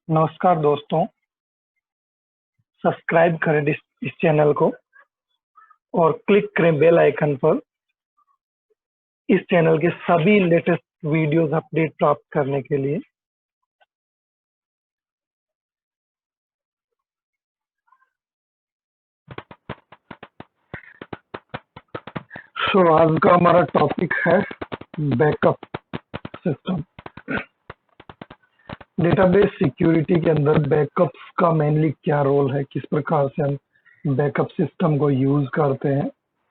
नमस्कार दोस्तों, सब्सक्राइब करें इस चैनल को और क्लिक करें बेल आइकन पर इस चैनल के सभी लेटेस्ट वीडियोस अपडेट प्राप्त करने के लिए। आज का हमारा टॉपिक है बैकअप सिस्टम। डेटाबेस सिक्योरिटी के अंदर बैकअप्स का मेनली क्या रोल है, किस प्रकार से हम बैकअप सिस्टम को यूज करते हैं,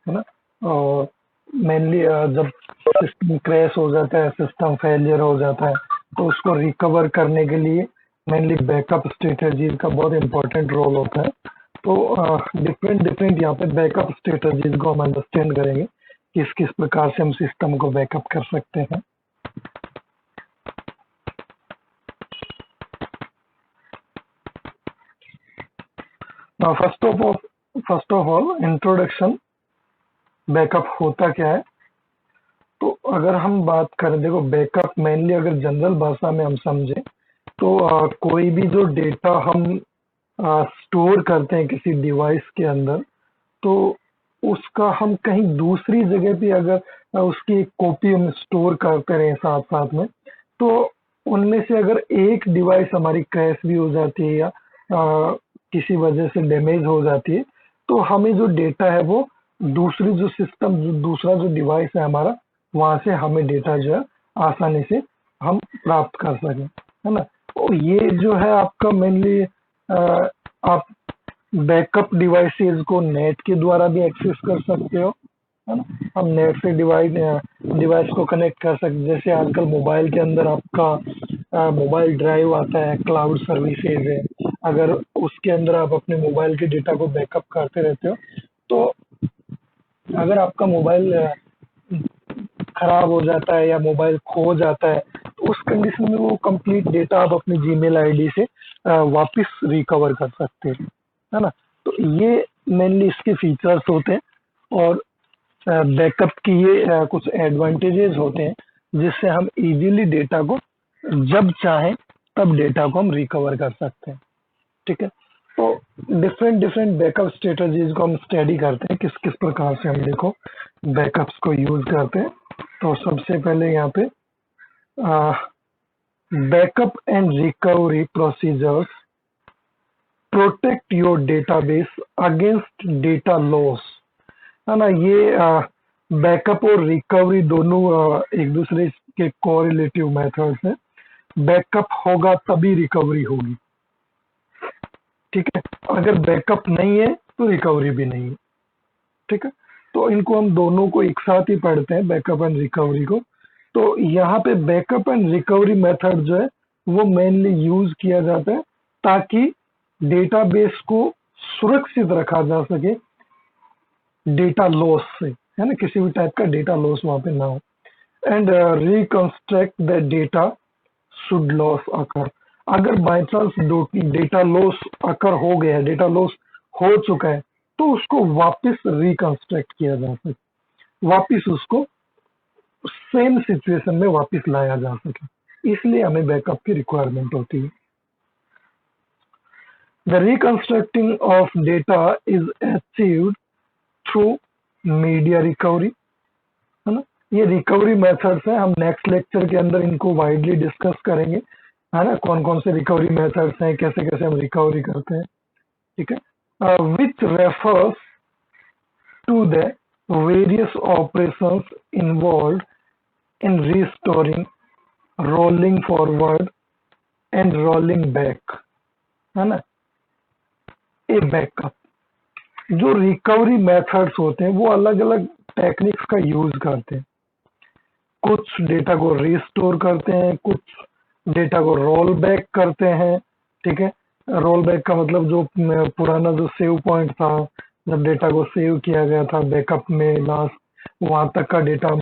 है ना। और मेनली जब सिस्टम क्रैश हो जाता है, सिस्टम फेलियर हो जाता है, तो उसको रिकवर करने के लिए मेनली बैकअप स्ट्रेटजीज का बहुत इंपॉर्टेंट रोल होता है। तो डिफरेंट यहाँ पे बैकअप स्ट्रेटजीज को हम अंडरस्टैंड करेंगे, किस किस प्रकार से हम सिस्टम को बैकअप कर सकते हैं। First of all introduction, backup होता क्या है। तो अगर हम बात करें, देखो बैकअप मेनली अगर जनरल भाषा में हम समझें तो कोई भी जो डेटा हम स्टोर करते हैं किसी डिवाइस के अंदर, तो उसका हम कहीं दूसरी जगह पे अगर उसकी एक कॉपी हम स्टोर करते रहे साथ साथ में, तो उनमें से अगर एक डिवाइस हमारी क्रैश भी हो जाती है या किसी वजह से डैमेज हो जाती है, तो हमें जो डेटा है वो दूसरी जो सिस्टम दूसरा जो डिवाइस है हमारा, वहां से हमें डेटा जो है आसानी से हम प्राप्त कर सकें, है ना। तो ये जो है आपका मेनली आप बैकअप डिवाइसेस को नेट के द्वारा भी एक्सेस कर सकते हो, है ना। हम नेट से डिवाइस को कनेक्ट कर सकते, जैसे आजकल मोबाइल के अंदर आपका मोबाइल ड्राइव आता है, क्लाउड सर्विसेज है। अगर उसके अंदर आप अपने मोबाइल के डेटा को बैकअप करते रहते हो, तो अगर आपका मोबाइल खराब हो जाता है या मोबाइल खो जाता है, तो उस कंडीशन में वो कंप्लीट डेटा आप अपनी जीमेल आईडी से वापस रिकवर कर सकते हैं, है ना। तो ये मेनली इसके फीचर्स होते हैं और बैकअप की ये कुछ एडवांटेजेस होते हैं, जिससे हम इजीली डेटा को जब चाहें तब डेटा को हम रिकवर कर सकते हैं, ठीक है। तो डिफरेंट बैकअप स्ट्रेटजीज को हम स्टडी करते हैं, किस किस प्रकार से हम देखो बैकअप्स को यूज करते हैं। तो सबसे पहले यहाँ पे backup and recovery procedures protect your database against data loss, है ना। ये बैकअप और रिकवरी दोनों एक दूसरे के कोरिलेटिव मेथड्स हैं। बैकअप होगा तभी रिकवरी होगी, ठीक है। अगर बैकअप नहीं है तो रिकवरी भी नहीं है, ठीक है। तो इनको हम दोनों को एक साथ ही पढ़ते हैं, बैकअप एंड रिकवरी को। तो यहाँ पे बैकअप एंड रिकवरी मेथड जो है वो मेनली यूज किया जाता है ताकि डेटाबेस को सुरक्षित रखा जा सके डेटा लॉस से, है ना, किसी भी टाइप का डेटा लॉस वहां पे ना हो। And reconstruct the data should loss occur, अगर by chance data loss occur हो गया है, डेटा लॉस हो चुका है, तो उसको वापस रिकंस्ट्रक्ट किया जा सके, वापस उसको सेम सिचुएशन में वापस लाया जा सके, इसलिए हमें बैकअप की रिक्वायरमेंट होती है। The reconstructing of data is achieved through media recovery, है ना। ये रिकवरी मेथड्स है, हम नेक्स्ट लेक्चर के अंदर इनको वाइडली डिस्कस करेंगे, है ना, कौन कौन से रिकवरी मेथड्स हैं, कैसे कैसे हम रिकवरी करते हैं, ठीक है। Which refers to the various operations involve in restoring, rolling forward and rolling back, है ना। ए बैकअप, जो रिकवरी मेथड्स होते हैं वो अलग अलग टेक्निक्स का यूज करते हैं। कुछ डेटा को रिस्टोर करते हैं, कुछ डेटा को रोल बैक करते हैं, ठीक है। रोल बैक का मतलब जो पुराना जो सेव पॉइंट था, जब डेटा को सेव किया गया था बैकअप में लास्ट, वहां तक का डेटा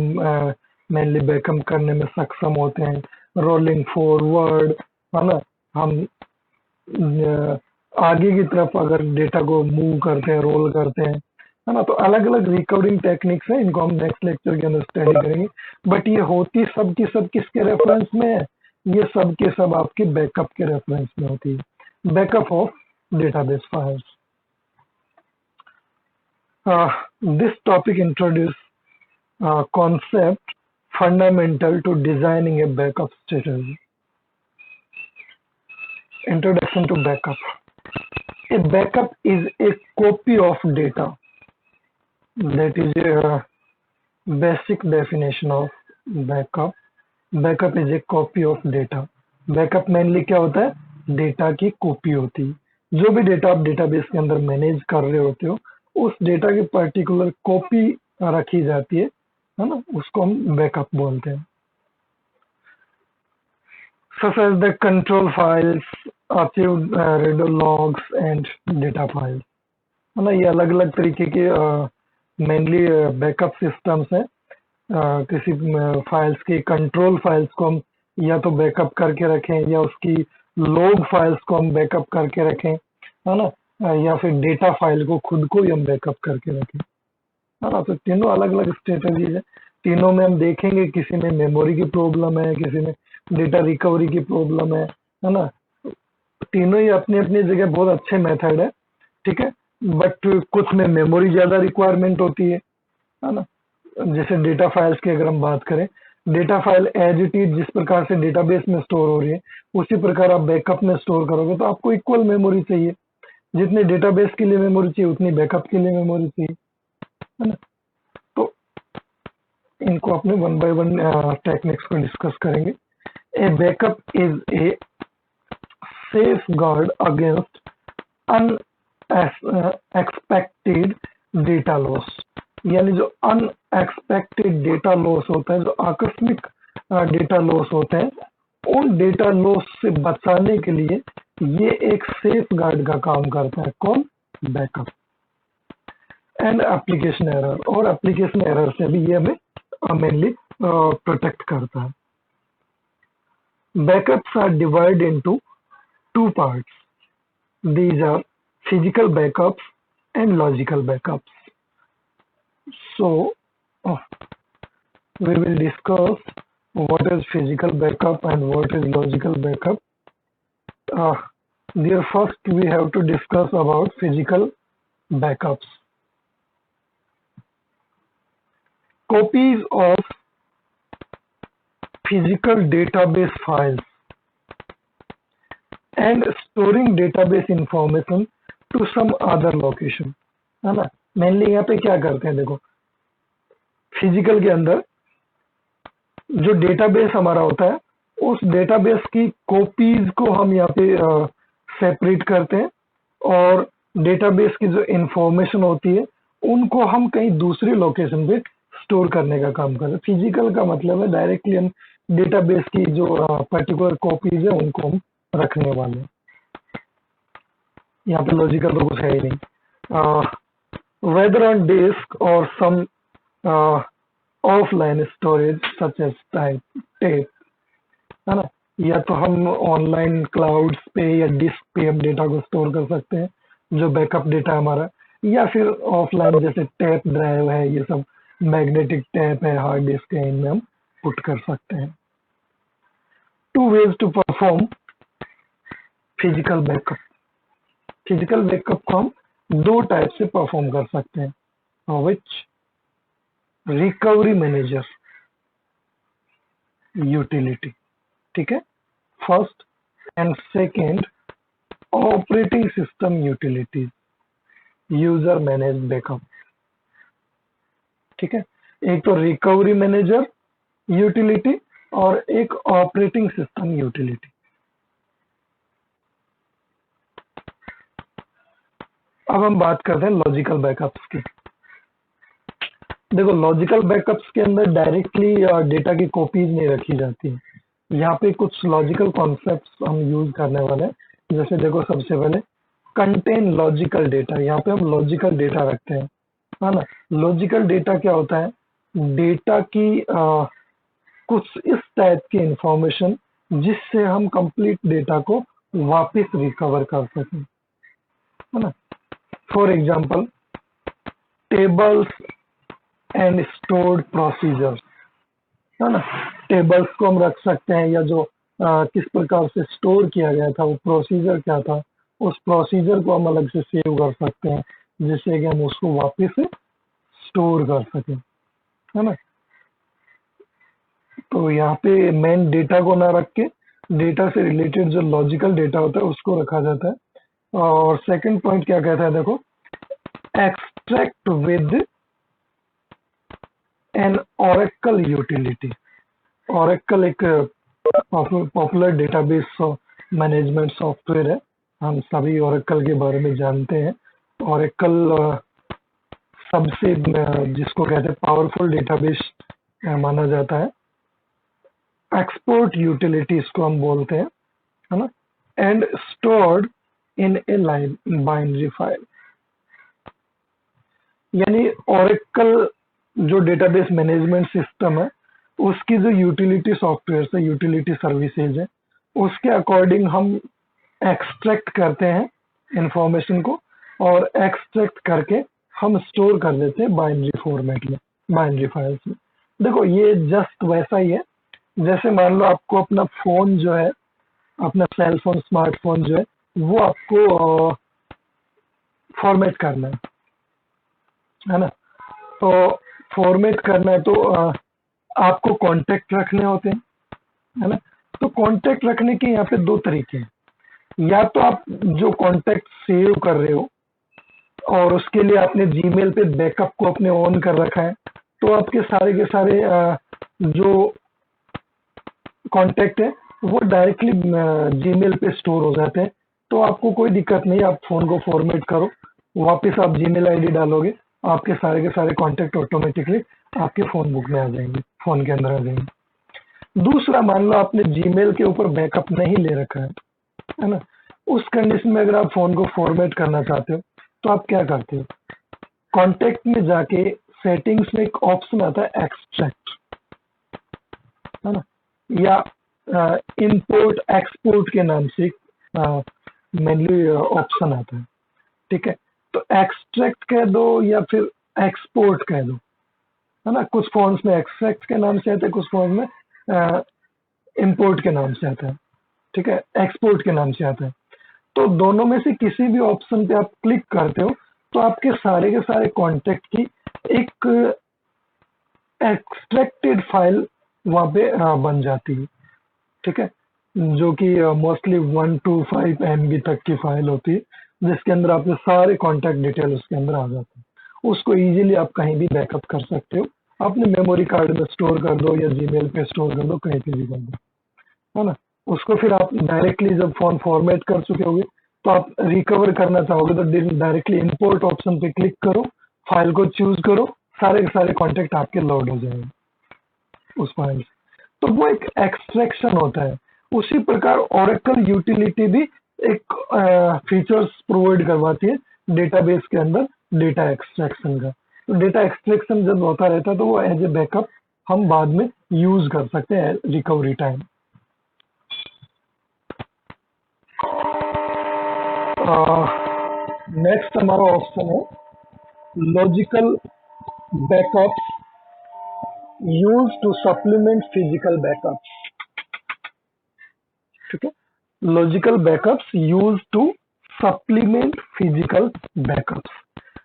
मेनली बैकअप करने में सक्षम होते हैं। रोलिंग फॉरवर्ड, है ना, हम आगे की तरफ अगर डेटा को मूव करते हैं, रोल करते हैं, है ना। तो अलग अलग रिकवरिंग टेक्निक्स हैं, इनको हम नेक्स्ट लेक्चर के अंदर स्टडी करेंगे। बट ये होती सब की सब किसके रेफरेंस में है, ये सब के सब आपके बैकअप के रेफरेंस में होती है, backup of database files. This topic introduce concept fundamental to designing a backup strategy. Introduction to backup. A backup is a copy of data. That is a basic definition of backup. Backup is a copy of data. Backup mainly क्या होता है? Data की copy होती है। जो भी data आप database के अंदर मैनेज कर रहे होते हो, उस डेटा की पर्टिकुलर कॉपी रखी जाती है ना, उसको हम बैकअप बोलते हैं। such as the control files, archive reader logs and data files, है ना। ये अलग अलग तरीके के मेनली बैकअप सिस्टम्स हैं। किसी फाइल्स की कंट्रोल फाइल्स को हम या तो बैकअप करके रखें, या उसकी लॉग फाइल्स को हम बैकअप करके रखें, है ना, या फिर डेटा फाइल को खुद को ही हम बैकअप करके रखें, है ना। तो तीनों अलग अलग स्ट्रेटजीज है। तीनों में हम देखेंगे, किसी में मेमोरी की प्रॉब्लम है, किसी में डेटा रिकवरी की प्रॉब्लम है ना। तीनों ही अपनी अपनी जगह बहुत अच्छे मेथड है, ठीक है। बट कुछ में मेमोरी ज्यादा रिक्वायरमेंट होती है ना। जैसे डेटा फाइल्स की अगर हम बात करें, data file as it is जिस प्रकार से डेटाबेस में स्टोर हो रही है, उसी प्रकार आप बैकअप में स्टोर करोगे तो आपको इक्वल मेमोरी चाहिए। जितनी डेटाबेस के लिए मेमोरी चाहिए, उतनी बैकअप के लिए मेमोरी चाहिए, है ना। तो इनको अपने वन बाय वन टेक्निक्स को डिस्कस करेंगे। A backup is a safeguard against unexpected data loss. यानी जो अनएक्सपेक्टेड डेटा लॉस होता है, जो आकस्मिक डेटा लॉस होते हैं, उन डेटा लॉस से बचाने के लिए ये एक सेफ गार्ड का काम करता है। कौन? बैकअप। एंड एप्लीकेशन एरर, और एप्लीकेशन एरर से भी ये हमें मेनली प्रोटेक्ट करता है। Backups are divide into two parts. These are physical backups and logical backups. So, we will discuss what is physical backup and what is logical backup. There first we have to discuss about physical backups. Copies of physical database files and storing database information to some other location, है ना। Mainly यहाँ पे क्या करते हैं, देखो physical के अंदर जो डेटाबेस हमारा होता है, उस डेटाबेस की कॉपीज को हम यहाँ पे सेपरेट करते हैं, और डेटाबेस की जो इंफॉर्मेशन होती है उनको हम कहीं दूसरी लोकेशन पे स्टोर करने का काम करते हैं। फिजिकल का मतलब है डायरेक्टली हम डेटाबेस की जो पर्टिकुलर कॉपीज है उनको हम रखने वाले। यहाँ पे लॉजिकल तो कुछ है ही नहीं। वेदर ऑन डिस्क और some offline storage such as tape, है ना। या तो हम ऑनलाइन क्लाउड्स पे या डिस्क पे हम डेटा को स्टोर कर सकते हैं, जो बैकअप डेटा हमारा, या फिर ऑफलाइन जैसे टेप ड्राइव है, ये सब मैग्नेटिक टेप है, हार्ड डिस्क है, इनमें हम पुट कर सकते हैं। Two ways to perform physical backup. Physical backup को हम दो टाइप से परफॉर्म कर सकते हैं, विच रिकवरी मैनेजर यूटिलिटी, ठीक है। First and second operating system utilities, user manage backup, ठीक है। एक तो रिकवरी मैनेजर यूटिलिटी और एक ऑपरेटिंग सिस्टम यूटिलिटी। अब हम बात करते हैं लॉजिकल बैकअप्स की। देखो लॉजिकल बैकअप्स के अंदर डायरेक्टली डेटा की कॉपीज नहीं रखी जाती है। यहाँ पे कुछ लॉजिकल कॉन्सेप्ट्स हम यूज करने वाले हैं। जैसे देखो सबसे पहले कंटेन लॉजिकल डेटा, यहाँ पे हम लॉजिकल डेटा रखते हैं, है ना। लॉजिकल डेटा क्या होता है? डेटा की कुछ इस टाइप की इंफॉर्मेशन जिससे हम कंप्लीट डेटा को वापस रिकवर कर सकें, है ना। For example tables and stored procedures, है ना। टेबल्स को हम रख सकते हैं, या जो किस प्रकार से स्टोर किया गया था, वो प्रोसीजर क्या था, उस प्रोसीजर को हम अलग से सेव कर सकते हैं जिससे कि हम उसको वापस से स्टोर कर सकें, है ना। तो यहाँ पे मेन डेटा को ना रख के डेटा से रिलेटेड जो लॉजिकल डेटा होता है उसको रखा जाता है। और सेकंड पॉइंट क्या कहता है, देखो, extract with an Oracle utility. Oracle एक पॉपुलर डेटाबेस मैनेजमेंट सॉफ्टवेयर है, हम सभी ओरेकल के बारे में जानते हैं। ओरेकल सबसे जिसको कहते हैं पावरफुल डेटाबेस माना जाता है। एक्सपोर्ट यूटिलिटी इसको हम बोलते हैं, है ना। And stored in A line binary file, यानी ओरेकल जो डेटाबेस मैनेजमेंट सिस्टम है उसकी जो यूटिलिटी सॉफ्टवेयर है, यूटिलिटी सर्विसेज है, उसके अकॉर्डिंग हम एक्सट्रैक्ट करते हैं इंफॉर्मेशन को और एक्सट्रैक्ट करके हम स्टोर कर देते हैं बाइनरी फॉर्मेट में, बाइनरी फाइल्स में। देखो ये जस्ट वैसा ही है जैसे मान लो आपको अपना फोन जो है, अपना सेल फोन, स्मार्टफोन जो है, वो आपको फॉर्मेट करना है ना। तो फॉर्मेट करना है तो आपको कांटेक्ट रखने होते हैं, है ना। तो कांटेक्ट रखने के यहाँ पे दो तरीके हैं, या तो आप जो कांटेक्ट सेव कर रहे हो और उसके लिए आपने जीमेल पे बैकअप को अपने ऑन कर रखा है, तो आपके सारे के सारे जो कांटेक्ट है वो डायरेक्टली जीमेल पे स्टोर हो जाते हैं। तो आपको कोई दिक्कत नहीं, आप फोन को फॉर्मेट करो, वापस आप जीमेल आईडी डालोगे, आपके सारे के सारे कांटेक्ट ऑटोमेटिकली आपके फोन बुक में आ जाएंगे, फोन के अंदर आ जाएंगे। दूसरा, मान लो आपने जीमेल के ऊपर बैकअप नहीं ले रखा है ना। उस कंडीशन में अगर आप फोन को फॉर्मेट करना चाहते हो तो आप क्या करते हो, कॉन्टेक्ट में जाके सेटिंग्स में एक ऑप्शन आता है एक्सट्रैक्ट, है ना, या इंपोर्ट एक्सपोर्ट के नाम से मेनली ऑप्शन आता है, ठीक है। तो एक्सट्रैक्ट कह दो या फिर एक्सपोर्ट कह दो, है ना। कुछ फॉन्ट्स में एक्सट्रैक्ट के नाम से आता है, कुछ फॉन्ट्स में इंपोर्ट के नाम से आता है, ठीक है, एक्सपोर्ट के नाम से आता है। तो दोनों में से किसी भी ऑप्शन पे आप क्लिक करते हो तो आपके सारे के सारे कॉन्टेक्ट की एक एक्सट्रैक्टेड फाइल वहां पे बन जाती है, ठीक है, जो कि मोस्टली 1 to 5 MB तक की फाइल होती है, जिसके अंदर आपके सारे कॉन्टैक्ट डिटेल उसके अंदर आ जाते हैं। उसको इजीली आप कहीं भी बैकअप कर सकते हो, अपने मेमोरी कार्ड में स्टोर कर दो या जीमेल पे स्टोर कर दो, कहीं पे भी कर दो, है ना। उसको फिर आप डायरेक्टली जब फोन फॉर्मेट कर चुके होगे तो आप रिकवर करना चाहोगे तो डायरेक्टली इंपोर्ट ऑप्शन पे क्लिक करो, फाइल को चूज करो, सारे के सारे कॉन्टेक्ट आपके लोड हो जाएंगे उस फाइल से। तो वो एक एक्सट्रैक्शन होता है। उसी प्रकार ओरेकल यूटिलिटी भी एक फीचर्स प्रोवाइड करवाती है डेटाबेस के अंदर डेटा एक्सट्रैक्शन का। तो डेटा एक्सट्रैक्शन जब होता रहता है तो वो एज ए बैकअप हम बाद में यूज कर सकते हैं रिकवरी टाइम। नेक्स्ट हमारा ऑप्शन है logical backups use to supplement physical backups, ठीक है। Logical backups use to supplement physical backups.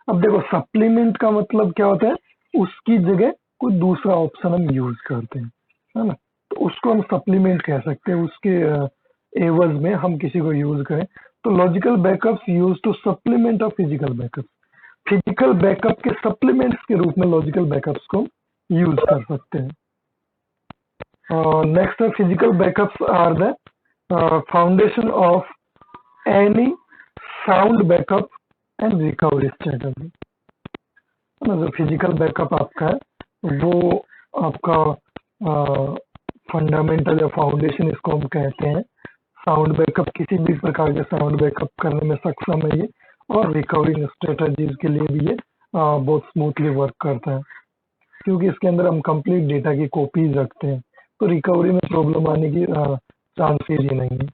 अब देखो सप्लीमेंट का मतलब क्या होता है, उसकी जगह कोई दूसरा ऑप्शन हम यूज करते हैं, है ना। तो उसको हम सप्लीमेंट कह सकते हैं, उसके एवज में हम किसी को यूज करें। तो logical backups use to supplement of physical backup, physical backup के सप्लीमेंट्स के रूप में लॉजिकल बैकअप्स को यूज कर सकते हैं। नेक्स्ट है physical backups are the foundation of any sound backup and recovery strategy. जो फिजिकल बैकअप आपका है वो आपका फंडामेंटल या फाउंडेशन इसको हम कहते हैं। साउंड बैकअप किसी भी प्रकार के साउंड बैकअप करने में सक्षम है ये, और रिकवरिंग स्ट्रेटजीज के लिए भी ये बहुत स्मूथली वर्क करता है, क्योंकि इसके अंदर हम कंप्लीट डेटा की कॉपीज रखते हैं, तो रिकवरी में प्रॉब्लम आने की चांसेस ही नहीं है।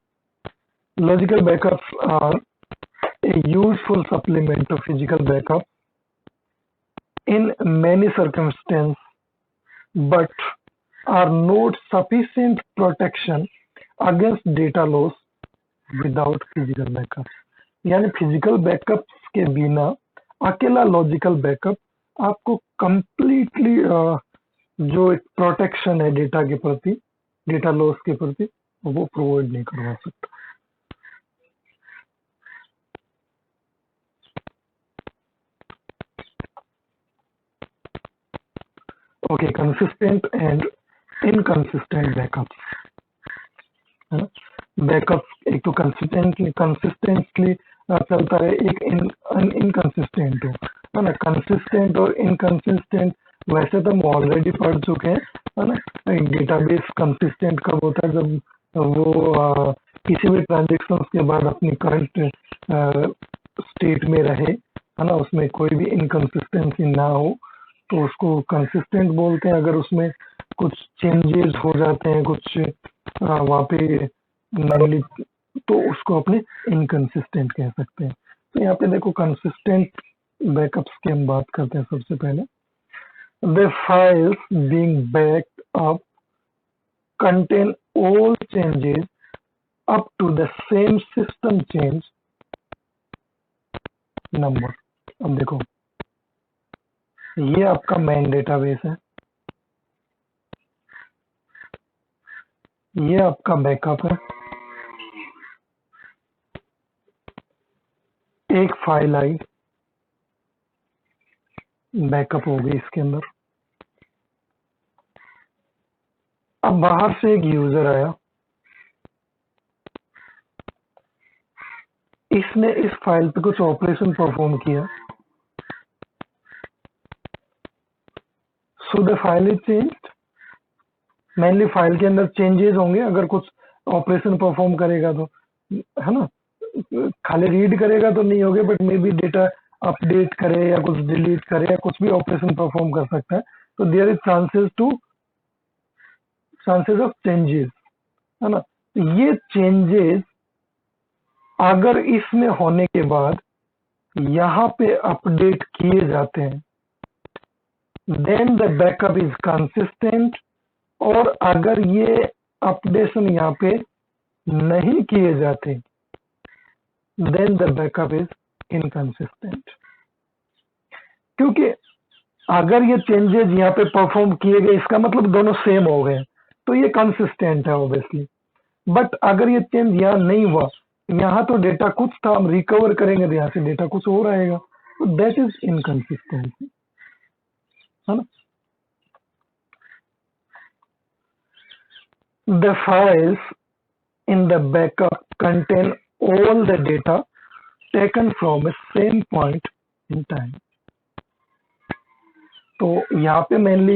Logical backups are a useful supplement to physical backup in many circumstances, but are not sufficient protection against data loss without physical backup. यानी फिजिकल बैकअप के बिना अकेला लॉजिकल बैकअप आपको कंप्लीटली जो एक प्रोटेक्शन है डेटा के प्रति, डेटा लॉस के प्रति, वो प्रोवाइड नहीं करवा सकता। Okay, consistent and inconsistent backup है ना। बैकअप एक तो कंसिस्टेंटली चलता है, एक इनकंसिस्टेंट है ना। कंसिस्टेंट और इनकंसिस्टेंट वैसे तो हम ऑलरेडी पढ़ चुके हैं, है ना। डेटाबेस कंसिस्टेंट कब होता है, जब वो किसी भी ट्रांजेक्शन के बाद अपनी करंट स्टेट में रहे, है ना, उसमें कोई भी इनकंसिस्टेंसी ना हो, तो उसको कंसिस्टेंट बोलते हैं। अगर उसमें कुछ चेंजेस हो जाते हैं, कुछ वहाँ पे मैनुअली, तो उसको अपने इनकंसिस्टेंट कह सकते हैं। तो यहाँ पे देखो कंसिस्टेंट बैकअप्स की हम बात करते हैं। सबसे पहले the files being backed up contain all changes up to the same system change number। अब देखो ये आपका मेन डेटाबेस है, ये आपका बैकअप है। एक फाइल आई, बैकअप हो गई इसके अंदर। अब बाहर से एक यूजर आया, इसने इस फाइल पे कुछ ऑपरेशन परफॉर्म किया, so the file is changed. Mainly file के अंदर चेंजेस होंगे अगर कुछ ऑपरेशन परफॉर्म करेगा तो, है ना। खाली रीड करेगा तो नहीं होगा, but may be data update करे या कुछ डिलीट करे या कुछ भी ऑपरेशन परफॉर्म कर सकता है। तो there is chances of changes, है ना। तो ये चेंजेस अगर इसमें होने के बाद यहाँ पे अपडेट किए जाते हैं, then the backup is consistent. और अगर ये अपडेशन यहाँ पे नहीं किए जाते, then the backup is inconsistent. क्योंकि अगर ये चेंजेस यहाँ पे परफॉर्म किए गए, इसका मतलब दोनों सेम हो गए, तो ये कंसिस्टेंट है ऑब्वियसली। बट अगर ये चेंज यहाँ नहीं हुआ, यहाँ तो डेटा कुछ था, हम रिकवर करेंगे तो यहाँ से डेटा कुछ और आएगा, तो दैट इज इनकंसिस्टेंसी, है ना। The files in the backup contain all the data taken from a same point in time। तो यहाँ पे मेनली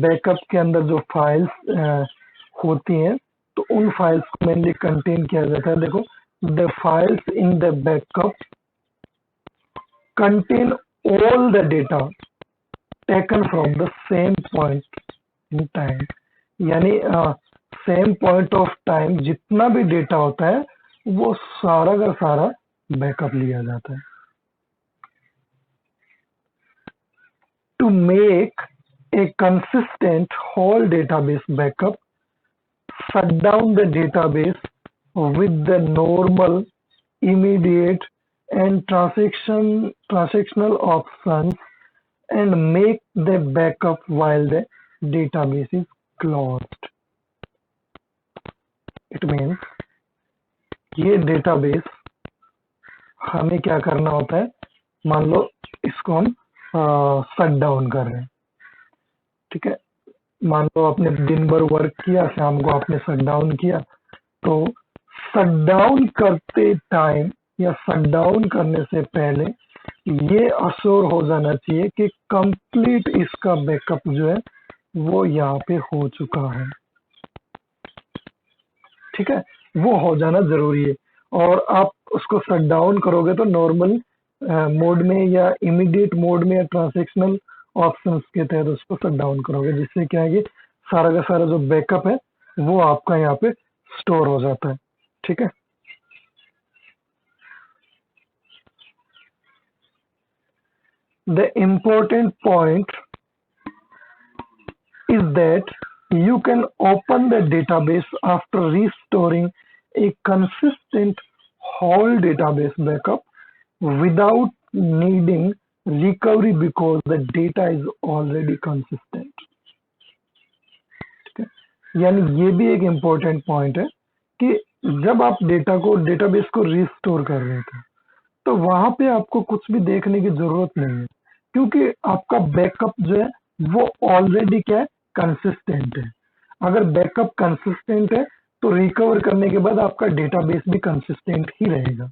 बैकअप के अंदर जो फाइल्स होती हैं, तो उन फाइल्स को मेनली कंटेन किया जाता है। देखो, the files in the backup contain all the data taken from the same point in time. यानी सेम पॉइंट ऑफ टाइम जितना भी डेटा होता है, वो सारा का सारा बैकअप लिया जाता है। To make a consistent whole database backup, shut down the database with the normal, immediate and transactional options and make the backup while the database is closed। It means ये डेटाबेस हमें क्या करना होता है, मान लो इसको हम शट डाउन कर रहे हैं, ठीक है। मान लो आपने दिन भर वर्क किया, शाम को आपने शट डाउन किया, तो शट डाउन करते टाइम या शट डाउन करने से पहले ये अश्योर हो जाना चाहिए कि कंप्लीट इसका बैकअप जो है वो यहाँ पे हो चुका है, ठीक है। वो हो जाना जरूरी है। और आप उसको शट डाउन करोगे तो नॉर्मल मोड में या इमीडिएट मोड में या ट्रांजैक्शनल ऑप्शंस के तहत उसको शट डाउन करोगे, जिससे क्या है कि सारा का सारा जो बैकअप है वो आपका यहाँ पे स्टोर हो जाता है, ठीक है। The important point is that You can open the database after restoring a consistent whole database backup without needing recovery because the data is already consistent. ठीक है, यानी ये भी एक इम्पोर्टेंट पॉइंट है कि जब आप डेटाबेस को रिस्टोर कर रहे थे तो वहां पे आपको कुछ भी देखने की जरूरत नहीं है, क्योंकि आपका बैकअप जो है वो ऑलरेडी क्या है, कंसिस्टेंट है। अगर बैकअप कंसिस्टेंट है तो रिकवर करने के बाद आपका डेटाबेस भी कंसिस्टेंट ही रहेगा।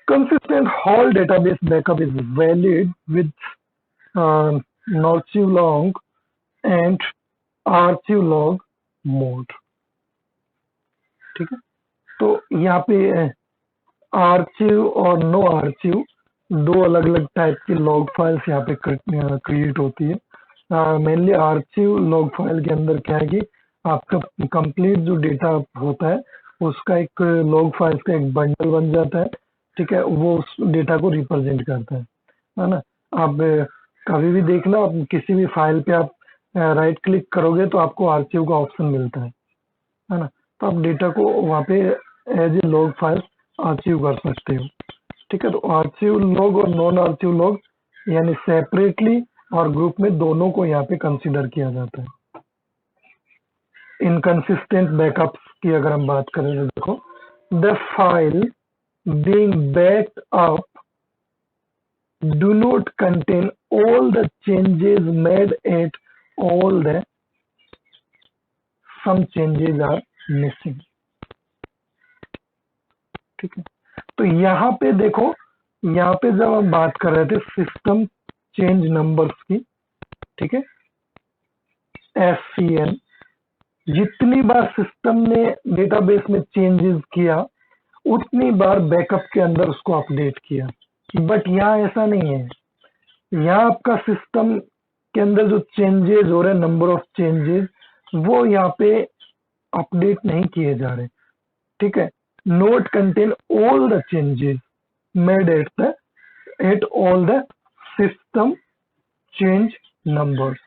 Consistent whole database backup is valid with Northulong and Archulog mode। ठीक है, तो यहाँ पे आर्चिव और नो आर्चिव दो अलग अलग टाइप की लॉग फाइल्स यहाँ पे क्रिएट होती है। मेनली आर्चिव लॉग फाइल के अंदर क्या है कि आपका कंप्लीट जो डेटा होता है उसका एक लॉग फाइल्स का एक बंडल बन जाता है। ठीक है, वो उस डेटा को रिप्रेजेंट करता है ना। आप कभी भी देखना, आप किसी भी फाइल पे आप राइट क्लिक करोगे तो आपको आर्चिव का ऑप्शन मिलता है ना। तो आप डेटा को वहाँ पे as a log file archive कर सकते हो। ठीक है, तो आर्चिव लॉग और नॉन आर्चिव लॉग यानी सेपरेटली और ग्रुप में दोनों को यहाँ पे कंसीडर किया जाता है। इनकंसिस्टेंट बैकअप्स की अगर हम बात करें तो देखो, the file being backed up do not contain all the changes made at all the some changes are missing। ठीक है, तो यहाँ पे देखो, यहाँ पे जब हम बात कर रहे थे सिस्टम चेंज नंबर्स की, ठीक है, SCN, जितनी बार सिस्टम ने डेटाबेस में चेंजेस किया उतनी बार बैकअप के अंदर उसको अपडेट किया। बट यहाँ ऐसा नहीं है, यहाँ आपका सिस्टम के अंदर जो चेंजेस हो रहे हैं, नंबर ऑफ चेंजेस, वो यहाँ पे अपडेट नहीं किए जा रहे। ठीक है, note contain all the changes made at all the system change numbers.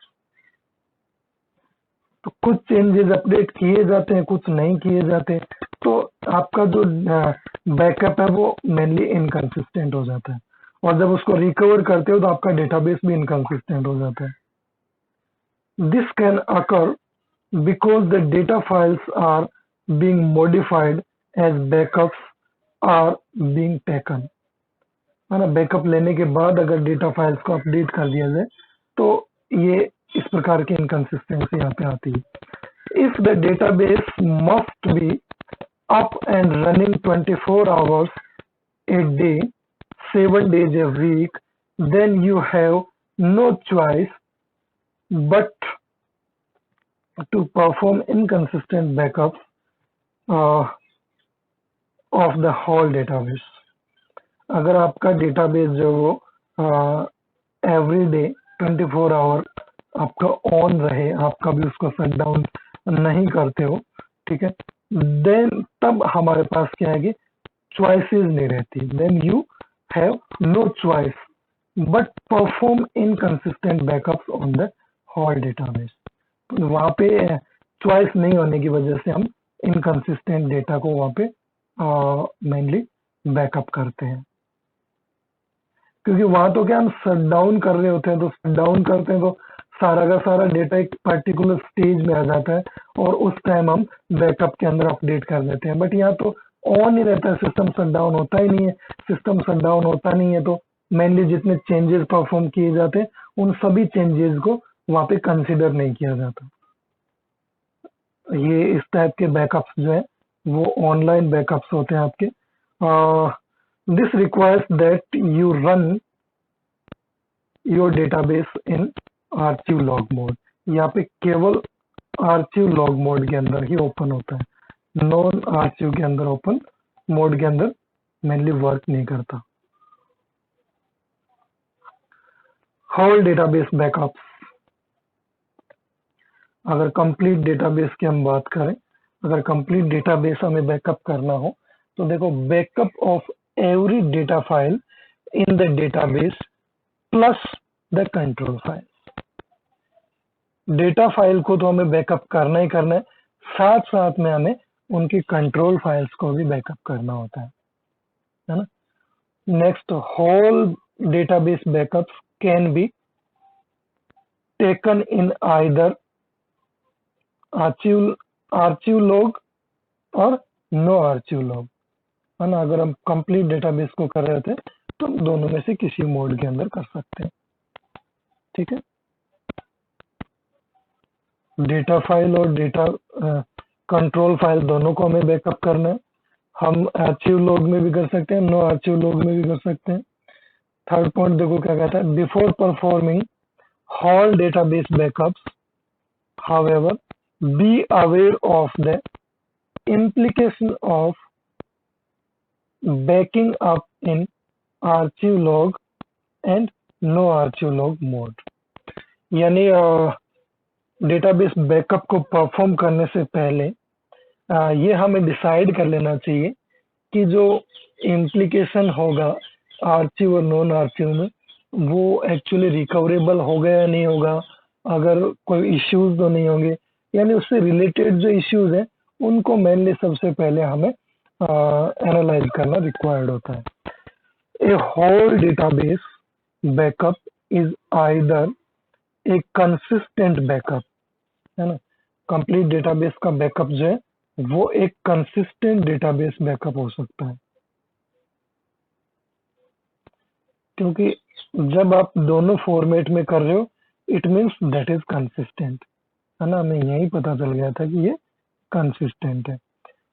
तो कुछ चेंजेस अपडेट किए जाते हैं, कुछ नहीं किए जाते, तो आपका जो बैकअप है वो मेनली इनकंसिस्टेंट हो जाता है, और जब उसको रिकवर करते हो तो आपका डेटाबेस भी इनकंसिस्टेंट हो जाता है। This can occur because the data files are being modified as backups are being taken, है ना। बैकअप लेने के बाद अगर डेटा फाइल्स को अपडेट कर दिया जाए तो ये इस प्रकार की इनकंसिस्टेंसी यहाँ पे आती है। If the database must be up and running 24 hours a day, 7 days a week, then you have no choice but to perform inconsistent backups of the whole database। अगर आपका डेटाबेस जो एवरी डे 24 आवर आपका on रहे, आप कभी उसको shut down नहीं करते हो, ठीक है, देन तब हमारे पास क्या है कि चॉइसेस नहीं रहती। Then you have no choice but perform inconsistent backups on the whole database. वहाँ पे चॉइस नहीं होने की वजह से हम इनकंसिस्टेंट डेटा को वहाँ पे मेनली बैकअप करते हैं, क्योंकि वहाँ तो क्या हम शट डाउन कर रहे होते हैं, तो शट डाउन करते हैं तो सारा का सारा डेटा एक पर्टिकुलर स्टेज में आ जाता है और उस टाइम हम बैकअप के अंदर अपडेट कर देते हैं। बट यहाँ तो ऑन ही रहता है, सिस्टम शट डाउन होता ही नहीं है। सिस्टम शट डाउन होता नहीं है तो मेनली जितने चेंजेस परफॉर्म किए जाते हैं उन सभी चेंजेस को वहाँ पे कंसिडर नहीं किया जाता। ये इस टाइप के बैकअप्स जो है वो ऑनलाइन बैकअप्स होते हैं आपके। This requires that you run your database in archive log mode. यहाँ पे केवल आर्चिव लॉग मोड के अंदर ही ओपन होता है, नॉन आर्चिव के अंदर ओपन मोड के अंदर मेनली वर्क नहीं करता। होल डेटाबेस बैकअप्स, अगर कंप्लीट डेटाबेस की हम बात करें, अगर कंप्लीट डेटाबेस हमें बैकअप करना हो तो देखो, backup of every data file in the database plus the control file. Data file को तो हमें बैकअप करना ही करना है, साथ साथ में हमें उनकी कंट्रोल फाइल्स को भी बैकअप करना होता है ना। Next, whole database backups can be taken in either archive log और नो आर्चिव लॉग, है ना। अगर हम कंप्लीट डेटाबेस को कर रहे थे तो हम दोनों में से किसी मोड के अंदर कर सकते हैं, ठीक है। डेटा फाइल और डेटा कंट्रोल फाइल दोनों को हमें बैकअप करना है। हम आर्चिव लॉग में भी कर सकते हैं, नो आर्चिव लॉग में भी कर सकते हैं। थर्ड पॉइंट देखो क्या कहता है, before performing whole database backups however be aware of the implication of backing up in archive log and no archive log mode। यानी डेटाबेस बैकअप को परफॉर्म करने से पहले ये हमें डिसाइड कर लेना चाहिए कि जो इम्प्लीकेशन होगा आर्चिव और नॉन आर्चिव में वो एक्चुअली रिकवरेबल होगा या नहीं होगा, अगर कोई इश्यूज तो नहीं होंगे, यानी उससे रिलेटेड जो इश्यूज हैं उनको मेनली सबसे पहले हमें एनालाइज करना रिक्वायर्ड होता है। A whole database backup is either a consistent backup, है ना। कंप्लीट डेटाबेस का बैकअप जो है वो एक कंसिस्टेंट डेटाबेस बैकअप हो सकता है, क्योंकि जब आप दोनों फॉर्मेट में कर रहे हो it means that is consistent, है ना। हमें यही पता चल गया था कि ये कंसिस्टेंट है।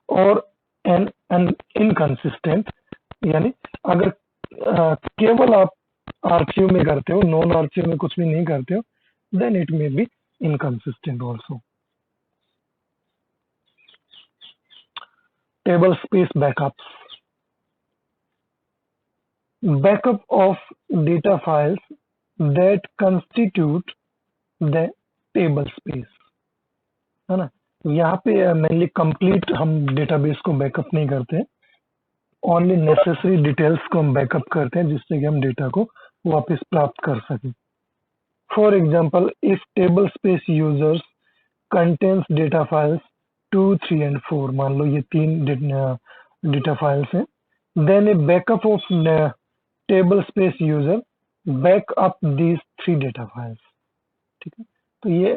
और एन एन इनकंसिस्टेंट, यानी अगर केवल आप आर्चिव में करते हो, नॉन आर्चिव में कुछ भी नहीं करते हो, then it may be inconsistent also. Table space backups, backup of data files that constitute the table space, है ना। यहाँ पे मेनली कंप्लीट हम डेटाबेस को बैकअप नहीं करते, ओनली नेसेसरी डिटेल्स को हम बैकअप करते हैं जिससे कि हम डेटा को वापस प्राप्त कर सकें। For example, if table space users contains data files 2, 3 and 4, मान लो ये 3 डेटा फाइल्स हैं, then a backup of table space user back up these 3 data files, ठीक है। तो ये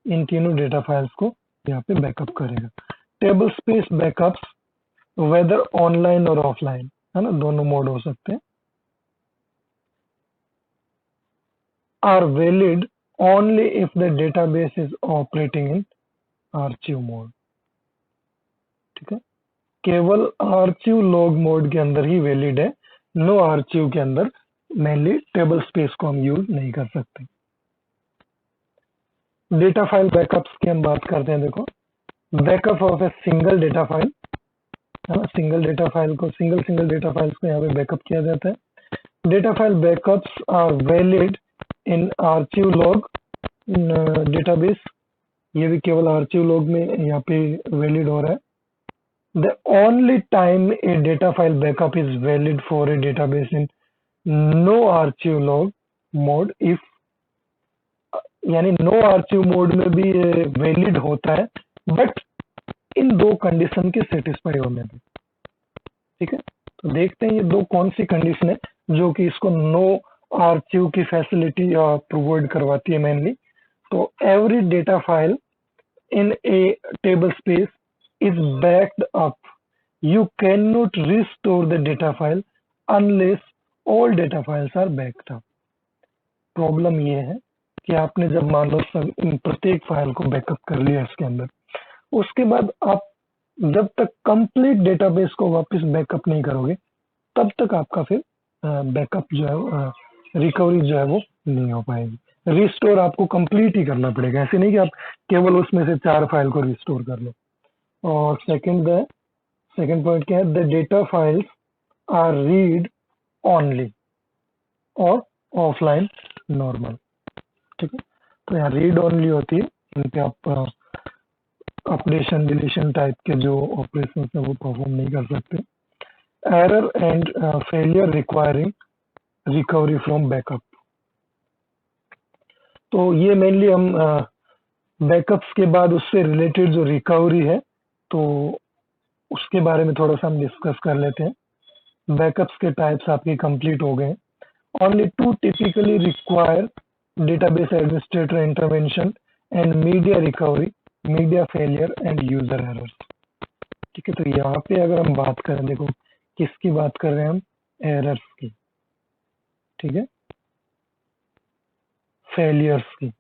इन तीनों डेटा फाइल्स को यहाँ पे बैकअप करेगा। Table space backups whether online और ऑफलाइन, है ना, दोनों मोड हो सकते हैं, are valid only if the database is operating in archive mode, ठीक है। केवल आर्चिव लॉग मोड के अंदर ही वैलिड है, नो आर्चिव के अंदर मेनली टेबल स्पेस को हम यूज नहीं कर सकते। डेटा फाइल बैकअप्स की हम बात करते हैं। देखो, backup of a single data file, है ना, सिंगल डेटा फाइल को सिंगल डेटा फाइल्स को यहाँ पे बैकअप किया जाता है। Data file backups are valid in archive log database, ये भी केवल आर्चिव लॉग में यहाँ पे वैलिड हो रहा है। The only time a data file backup is valid for a database in no archive log mode if, यानी नो आर्चिव मोड में भी वैलिड होता है, बट इन दो कंडीशन के सेटिस्फाई होने पे, ठीक है। तो देखते हैं ये दो कौन सी कंडीशन है जो कि इसको नो आर्चिव की फैसिलिटी प्रोवाइड करवाती है मेनली। तो every data file in a table space is backed up. You cannot restore the data file unless all data files are backed up. Problem ये है कि आपने जब मान लो प्रत्येक फाइल को बैकअप कर लिया इसके अंदर, उसके बाद आप जब तक कंप्लीट डेटाबेस को वापस बैकअप नहीं करोगे तब तक आपका फिर बैकअप जो है, रिकवरी जो है वो नहीं हो पाएगी। रिस्टोर आपको कंप्लीट ही करना पड़ेगा, ऐसे नहीं कि आप केवल उसमें से 4 फाइल को रिस्टोर कर लो। और सेकंड पॉइंट क्या है, the data files are read only और ऑफलाइन नॉर्मल, ठीक है। तो यहाँ रीड ओनली होती है, इन पे आप अपडेशन डिलीशन टाइप के जो ऑपरेशन है वो परफॉर्म नहीं कर सकते। Error and failure requiring recovery from backup, तो ये मेनली हम बैकअप्स के बाद उससे रिलेटेड जो रिकवरी है, तो उसके बारे में थोड़ा सा हम डिस्कस कर लेते हैं। बैकअप्स के टाइप्स आपके कंप्लीट हो गए। Only to typically require database administrator intervention and media recovery, media failure and user errors. ठीक है, तो यहाँ पे अगर हम बात करें, देखो किसकी बात कर रहे हैं हम, एरर्स की, ठीक है, फेलियर्स की।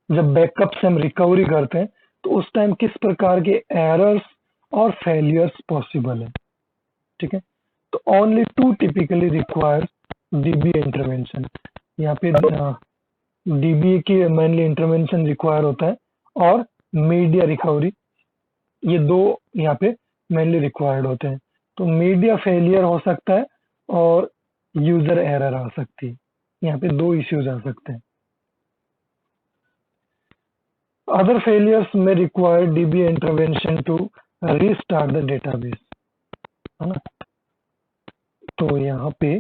जब बैकअप से हम रिकवरी करते हैं तो उस टाइम किस प्रकार के एरर्स और फेलियर्स पॉसिबल है। ठीक है, तो only to typically require DB intervention. यहाँ पे डीबी की मेनली इंटरवेंशन रिक्वायर होता है और मीडिया रिकवरी, ये दो यहाँ पे मेनली रिक्वायर्ड होते हैं। तो मीडिया फेलियर हो सकता है और यूजर एरर आ सकती है। यहाँ पे दो इश्यूज आ सकते हैं। अदर फेलियर्स में require DB intervention to restart the database, है ना। तो यहाँ पे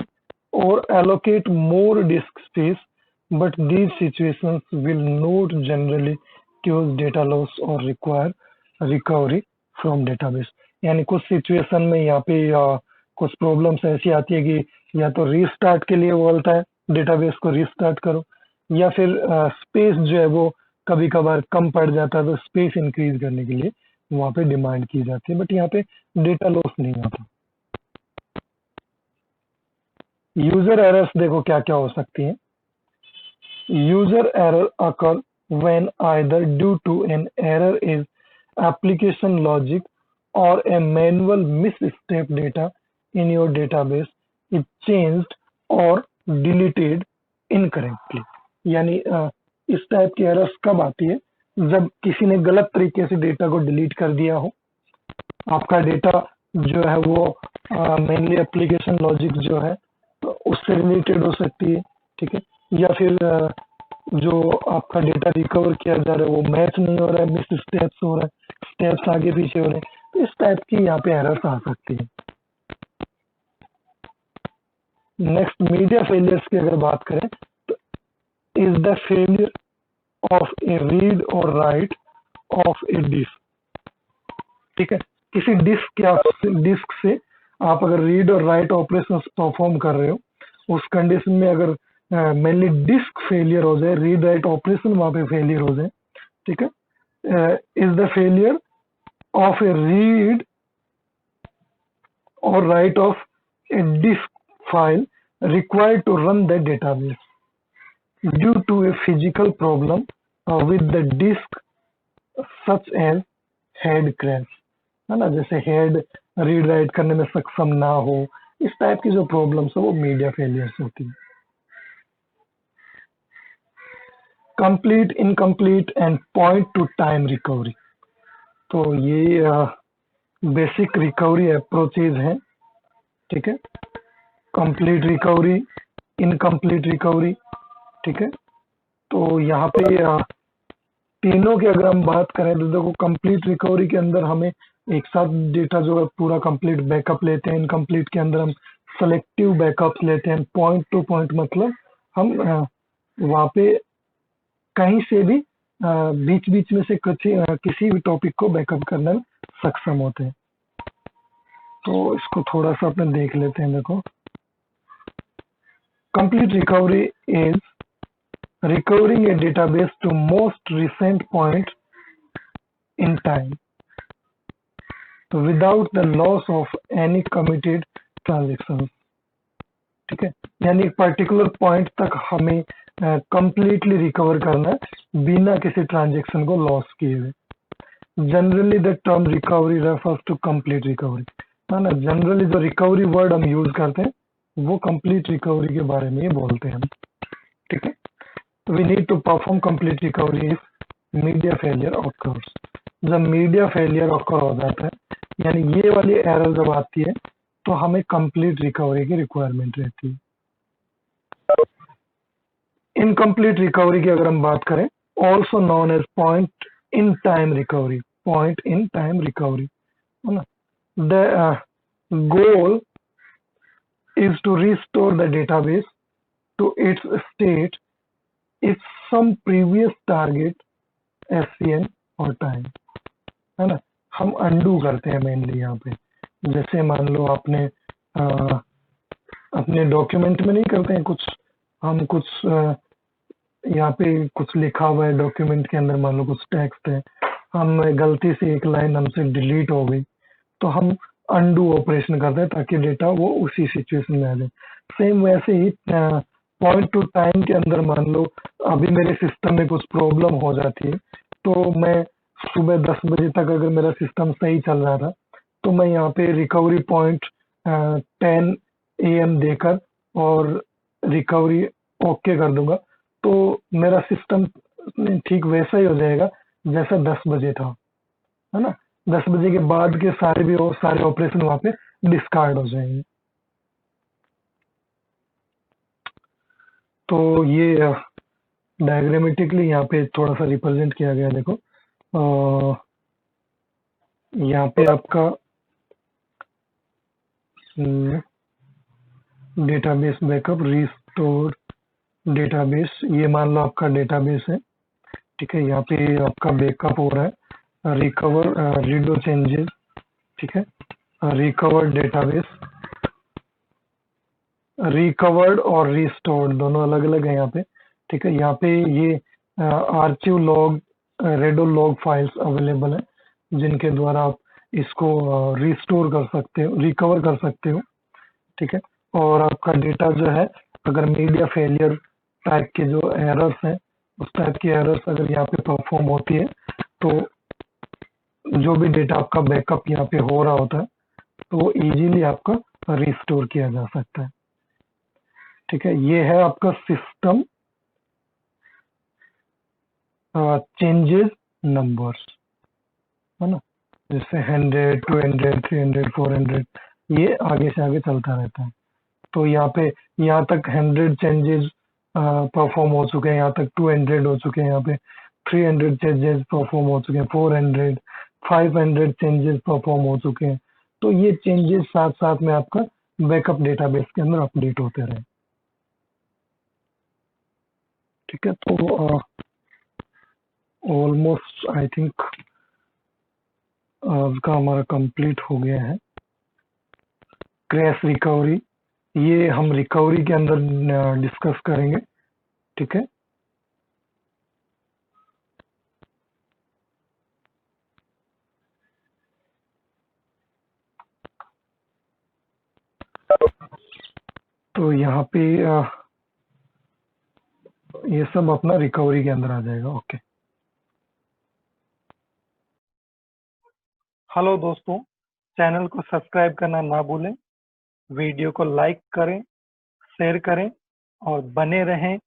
और allocate more disk space, but these situations will not generally cause data loss or require recovery from database। यानी कुछ सिचुएशन में यहाँ पे कुछ प्रॉब्लम्स ऐसी आती है कि या तो रीस्टार्ट के लिए बोलता है, डेटाबेस को रीस्टार्ट करो, या फिर स्पेस जो है वो कभी कभार कम पड़ जाता है, तो स्पेस इंक्रीज करने के लिए वहाँ पे डिमांड की जाती है, बट यहाँ पे डेटा लॉस नहीं आता। यूजर एरर्स देखो क्या क्या हो सकती हैं। User error occur when either due to an error is application logic और a manual misstep data in your database is changed और डिलीटेड इनकरेक्टली। यानी इस टाइप की एरर्स कब आती है, जब किसी ने गलत तरीके से डेटा को डिलीट कर दिया हो। आपका डेटा जो है वो मेनली एप्लीकेशन लॉजिक जो है तो उससे रिलेटेड हो सकती है, ठीक है, या फिर जो आपका डेटा रिकवर किया जा रहा है वो मैच नहीं हो रहा है, मिस स्टेप्स हो रहा है, स्टेप्स आगे पीछे हो रहे हैं, तो इस टाइप की यहाँ पे एरर्स आ सकती है। नेक्स्ट मीडिया फेलियर्स की अगर बात करें तो is the failure of A read और राइट ऑफ ए डिस्क। ठीक है, किसी डिस्क से आप अगर रीड और राइट ऑपरेशंस परफॉर्म कर रहे हो, उस कंडीशन में अगर मेनली डिस्क फेलियर हो जाए, रीड राइट ऑपरेशन वहां पे फेलियर हो जाए, ठीक है, is the failure of A read or write of a disk file required to run the database due to a physical problem with the disk such as head crash, है ना, जैसे head read write करने में सक्षम ना हो, इस type की जो प्रॉब्लम्स है वो मीडिया फेलियर्स होती है। Complete, incomplete and point two time recovery. तो ये बेसिक रिकवरी अप्रोचेज हैं, ठीक है, कंप्लीट रिकवरी, इनकम्प्लीट रिकवरी, ठीक है। तो यहाँ पे तीनों की अगर हम बात करें तो देखो कंप्लीट रिकवरी के अंदर हमें एक साथ डेटा जो है पूरा कंप्लीट बैकअप लेते हैं, इनकम्प्लीट के अंदर हम सेलेक्टिव बैकअप लेते हैं, पॉइंट टू पॉइंट मतलब हम वहाँ पे कहीं से भी बीच बीच में से किसी भी टॉपिक को बैकअप करने में सक्षम होते हैं। तो इसको थोड़ा सा अपने देख लेते हैं। देखो complete recovery is recovering a database to most recent point in time without the loss of any committed transactions। ठीक है, यानी एक पर्टिकुलर पॉइंट तक हमें कंप्लीटली रिकवर करना है बिना किसी ट्रांजेक्शन को लॉस किए हुए। Generally the term recovery refers to complete recovery, है ना। जनरली जो रिकवरी वर्ड हम यूज करते हैं वो कंप्लीट रिकवरी के बारे में ही बोलते हैं हम, ठीक है। We need to perform complete recovery if media failure occurs। जब मीडिया फेलियर ऑकर हो जाता है, यानी ये वाली एरर जब आती है तो हमें कंप्लीट रिकवरी की रिक्वायरमेंट रहती है। इनकम्प्लीट रिकवरी की अगर हम बात करें, also known as point in time recovery, point in time recovery, है ना। The goal is to restore the database to its state if some previous target SCN और टाइम, है ना। हम अनडू करते हैं मेनली यहाँ पे। जैसे मान लो आपने अपने डॉक्यूमेंट में नहीं करते हैं कुछ, हम कुछ यहाँ पे कुछ लिखा हुआ है डॉक्यूमेंट के अंदर, मान लो कुछ टेक्स्ट है, हम गलती से एक लाइन हमसे डिलीट हो गई, तो हम अनडू ऑपरेशन करते हैं ताकि डेटा वो उसी सिचुएशन में आ जाए। सेम वैसे ही पॉइंट टू टाइम के अंदर मान लो अभी मेरे सिस्टम में कुछ प्रॉब्लम हो जाती है, तो मैं सुबह 10 बजे तक अगर मेरा सिस्टम सही चल रहा था, तो मैं यहाँ पे रिकवरी पॉइंट 10 AM देकर और रिकवरी ओके कर दूंगा, तो मेरा सिस्टम ठीक वैसा ही हो जाएगा जैसा 10 बजे था, है ना। 10 बजे के बाद के सारे ऑपरेशन वहां पे डिस्कार्ड हो जाएंगे। तो ये डायग्रामेटिकली यहाँ पे थोड़ा सा रिप्रेजेंट किया गया। देखो यहाँ पे आपका डेटाबेस बैकअप, रिस्टोर डेटाबेस, ये मान लो आपका डेटाबेस है, ठीक है। यहाँ पे आपका बैकअप हो रहा है, रिकवर रीडो चेंजेस, ठीक है। रिकवर्ड डेटाबेस, रिकवर्ड और रिस्टोर्ड दोनों अलग अलग है यहाँ पे, ठीक है। यहाँ पे ये archive log, redo log files available है, जिनके द्वारा आप इसको रिस्टोर कर सकते हो, रिकवर कर सकते हो, ठीक है। और आपका डेटा जो है, अगर मीडिया फेलियर टाइप के जो एरर्स हैं, उस टाइप की एरर्स अगर यहाँ पे परफॉर्म होती है, तो जो भी डेटा आपका बैकअप यहाँ पे हो रहा होता है, तो वो इजीली आपका रिस्टोर किया जा सकता है, ठीक है। ये है आपका सिस्टम चेंजेस नंबर्स, है ना। जैसे 100, 200, 300, 400, ये आगे से आगे चलता रहता है। तो यहाँ पे यहाँ तक 100 चेंजेस परफॉर्म हो चुके हैं, यहाँ तक 200 हो चुके हैं, यहाँ पे 300 चेंजेस परफॉर्म हो चुके हैं, 400, 500 चेंजेस परफॉर्म हो चुके हैं। तो ये चेंजेस साथ साथ में आपका बैकअप डेटाबेस के अंदर अपडेट होते रहे, ठीक है। तो ऑलमोस्ट आई थिंक आज का हमारा कंप्लीट हो गया है। क्रैश रिकवरी, ये हम रिकवरी के अंदर डिस्कस करेंगे, ठीक है। तो यहाँ पे ये सब अपना रिकवरी के अंदर आ जाएगा। ओके। हेलो दोस्तों, चैनल को सब्सक्राइब करना ना भूलें, वीडियो को लाइक करें, शेयर करें और बने रहें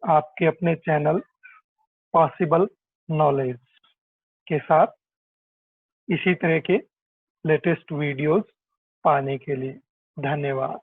आपके अपने चैनल पॉसिबल नॉलेज के साथ इसी तरह के लेटेस्ट वीडियोस पाने के लिए। धन्यवाद।